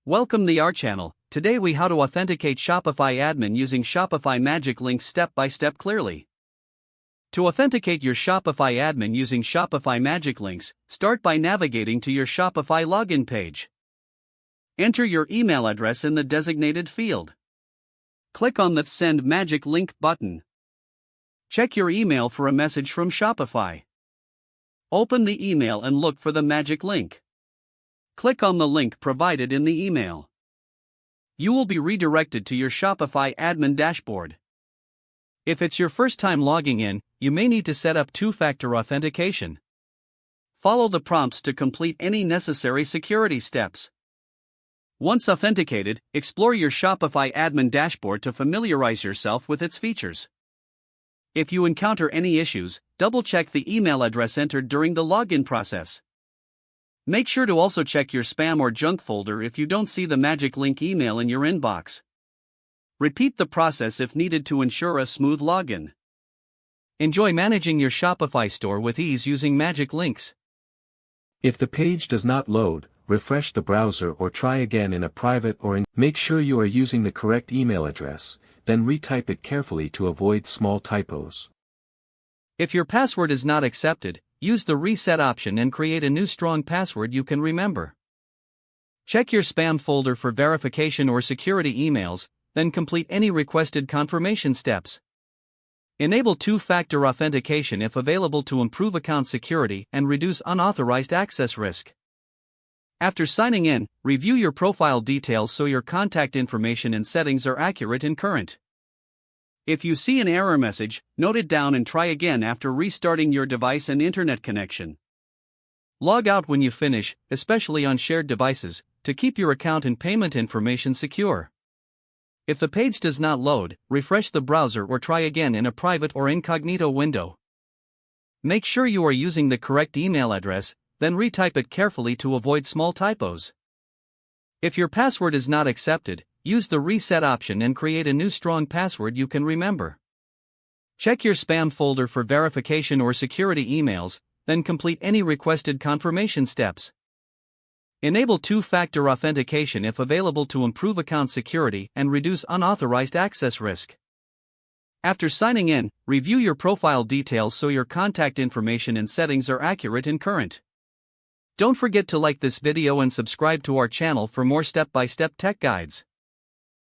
Welcome to our channel. Today we how to authenticate Shopify admin using Shopify Magic Links step by step clearly. To authenticate your Shopify admin using Shopify Magic Links, start by navigating to your Shopify login page. Enter your email address in the designated field. Click on the Send Magic Link button. Check your email for a message from Shopify. Open the email and look for the magic link. Click on the link provided in the email. You will be redirected to your Shopify admin dashboard. If it's your first time logging in, you may need to set up two-factor authentication. Follow the prompts to complete any necessary security steps. Once authenticated, explore your Shopify admin dashboard to familiarize yourself with its features. If you encounter any issues, double-check the email address entered during the login process. Make sure to also check your spam or junk folder if you don't see the magic link email in your inbox. Repeat the process if needed to ensure a smooth login. Enjoy managing your Shopify store with ease using Magic Links. If the page does not load, refresh the browser or try again in a private or Make sure you are using the correct email address, then retype it carefully to avoid small typos. If your password is not accepted, use the reset option and create a new strong password you can remember. Check your spam folder for verification or security emails, then complete any requested confirmation steps. Enable two-factor authentication if available to improve account security and reduce unauthorized access risk. After signing in, review your profile details so your contact information and settings are accurate and current. If you see an error message, note it down and try again after restarting your device and internet connection. Log out when you finish, especially on shared devices, to keep your account and payment information secure. If the page does not load, refresh the browser or try again in a private or incognito window. Make sure you are using the correct email address, then retype it carefully to avoid small typos. If your password is not accepted, use the reset option and create a new strong password you can remember. Check your spam folder for verification or security emails, then complete any requested confirmation steps. Enable two-factor authentication if available to improve account security and reduce unauthorized access risk. After signing in, review your profile details so your contact information and settings are accurate and current. Don't forget to like this video and subscribe to our channel for more step-by-step tech guides.